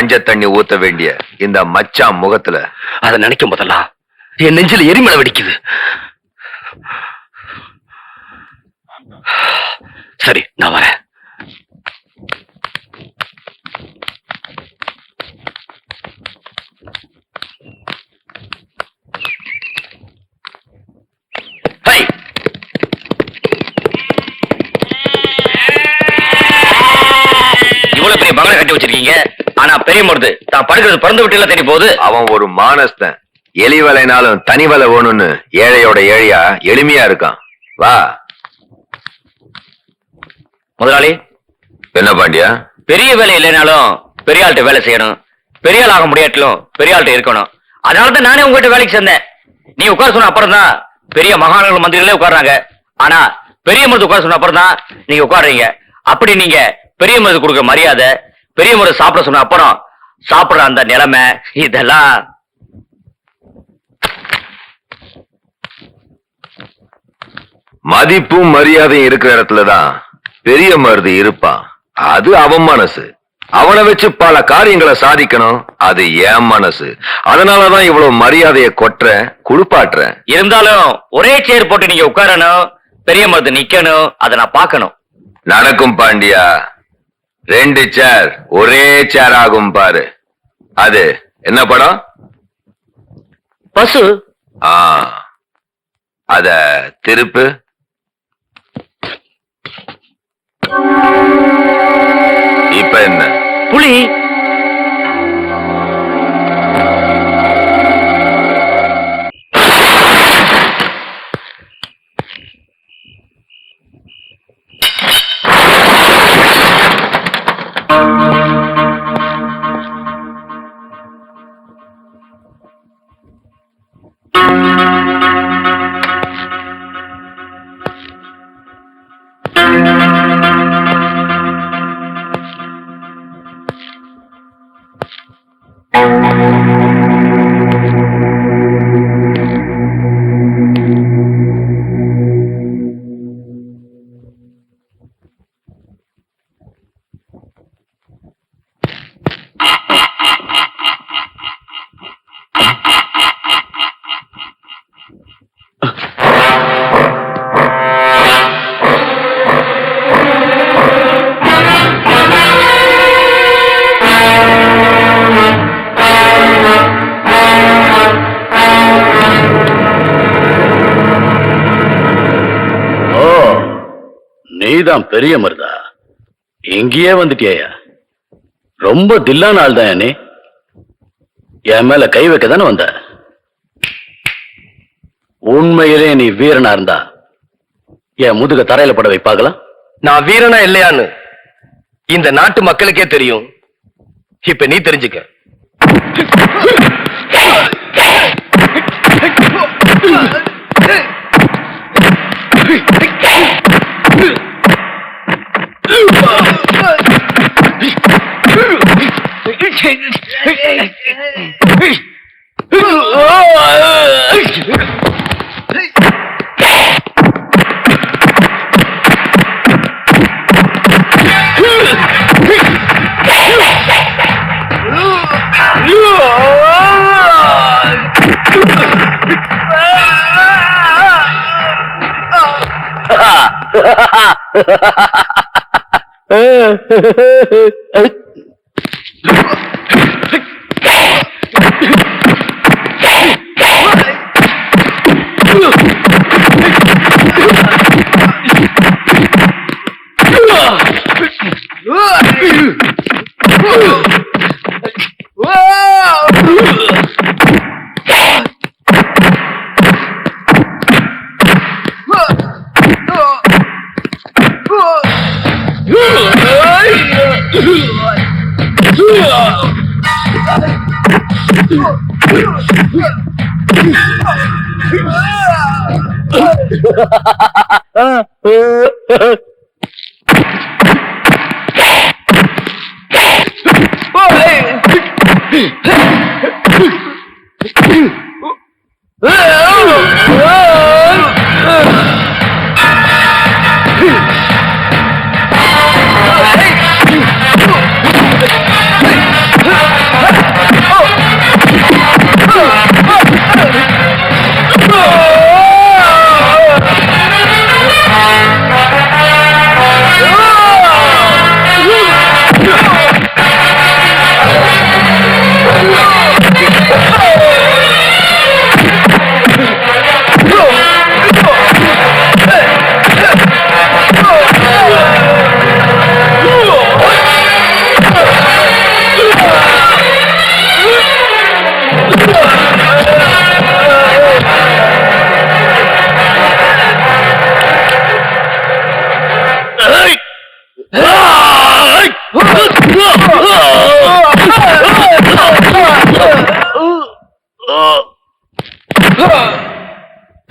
மஞ்ச தண்ணி ஊத்த வேண்டிய இந்த மச்சான் முகத்துல அதை நினைக்கும் போதெல்லாம் என் நெஞ்சில எரிமலை வெடிக்குது. சரி, நான் வரேன். இவ்வளவு பெரிய பங்களா கட்டி வச்சிருக்கீங்க, ஆனா பெரிய மருது தான் படுக்கிறது பிறந்து விட்டு தேடி போகுது. அவன் ஒரு மானஸ்தன். எலி வலைனாலும் தனி வலை வேணும்னு ஏழையோட ஏழையா எளிமையா இருக்கான். வா முதலாளி. என்ன பாண்டியா? பெரிய வேலை இல்லைனாலும் பெரிய ஆள்கிட்ட வேலை செய்யணும், பெரிய ஆள் ஆக முடியாட்டிலும் பெரிய ஆள்கிட்ட இருக்கணும். அதனாலதான் நானே உங்ககிட்ட வேலைக்கு சேர்ந்தேன். நீ உட்கார சொன்ன அப்புறம் தான் பெரிய மகாநகர மந்திரிகளே உட்கார்றாங்க. ஆனா பெரிய மருது உட்கார சொன்ன அப்புறம் தான் நீங்க உட்காடுறீங்க. அப்படி நீங்க பெரிய மருது கொடுக்குற மரியாதை, பெரிய மருது சாப்பிட சொன்ன அப்புறம் சாப்பிடுற அந்த நிலைமை, இதெல்லாம் மதிப்பும் மரியாதையும் இருக்கிற இடத்துலதான் பெரிய மருது இருப்பான். அது அவன் மனசு. அவனை வச்சு பல காரியங்களை சாதிக்கணும். அது என் மனசு. அதனாலதான் இவ்வளவு மரியாதையை கொட்டுற குடுப்பாட்டுற. இருந்தாலும் ஒரே சேர் போட்டு நீங்க உட்காரணும், பெரிய மருது நிக்கணும். அதை நான் பார்க்கணும். நடக்கும் பாண்டியா. 2 சேர் ஒரே சேர் ஆகும் பாரு. அது என்ன படம்? பசு. அத திருப்பு. இப்ப என்ன? புலி. நீதான் பெரிய மருதா? எங்கேயே வந்துட்டியா? ரொம்ப தில்லான ஆள் தான். நீ என் மேல கை வைக்க தானே வந்த? உண்மையிலே நீ வீரனா இருந்தா என் முதுக தரையில பட வைப்பாகலாம். நான் வீரனா இல்லையான்னு இந்த நாட்டு மக்களுக்கே தெரியும். இப்ப நீ தெரிஞ்சுக்க.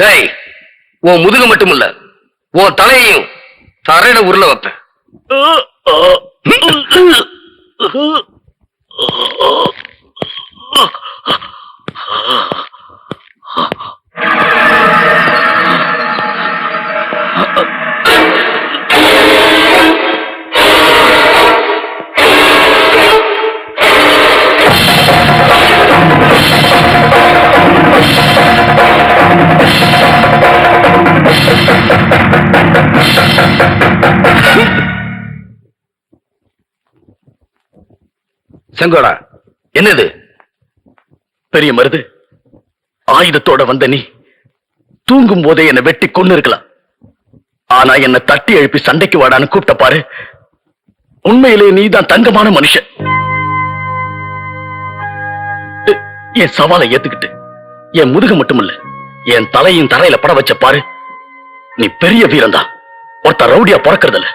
டேய், உன் முதுகு மட்டும் இல்ல, உன் தலையையும் தரையில உருள வைப்பேன். செங்கோடா, என்னது? பெரிய மருது, ஆயுதத்தோட வந்த நீ தூங்கும் போதே என்னை வெட்டி கொன்னு இருக்கலாம். ஆனா என்ன தட்டி எழுப்பி சண்டைக்கு வாடான்னு கூப்பிட்ட பாரு, உண்மையிலே நீதான் தங்கமான மனுஷன். என் சவாலை ஏத்துக்கிட்டு என் முதுகு மட்டுமில்ல, என் தலையும் தரையில பட வச்ச பாரு, நீ பெரிய வீரன்தான். ஒருத்த ரவுடியா பிறக்கறதில்ல,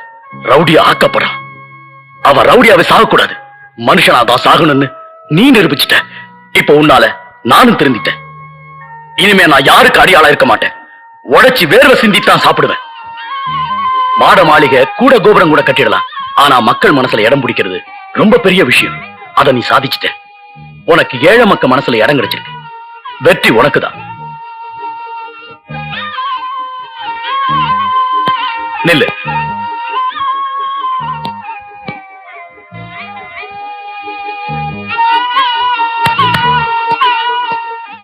ரவுடியா ஆக்கப்படுறான். அவன் ரவுடியாவே சாகக்கூடாது, மனுஷனாதான் சாகணும்னு நீ நிரூபிச்சிட்ட. இப்ப உன்னால நானும் திருந்திட்டேன். இனிமே நான் யாருக்கு அடியாளா இருக்க மாட்டேன். உடைச்சி வேர்வை சிந்தித்தான் சாப்பிடுவேன். மாட மாளிகை கூட கோபுரம் கூட கட்டிடலாம், ஆனா மக்கள் மனசுல இடம் பிடிக்கிறது ரொம்ப பெரிய விஷயம். அதை நீ சாதிச்சிட்ட. உனக்கு ஏழை மக்கள் மனசுல இடம் கிடைச்சிருக்கு. வெற்றி உனக்குதான். நில்லு.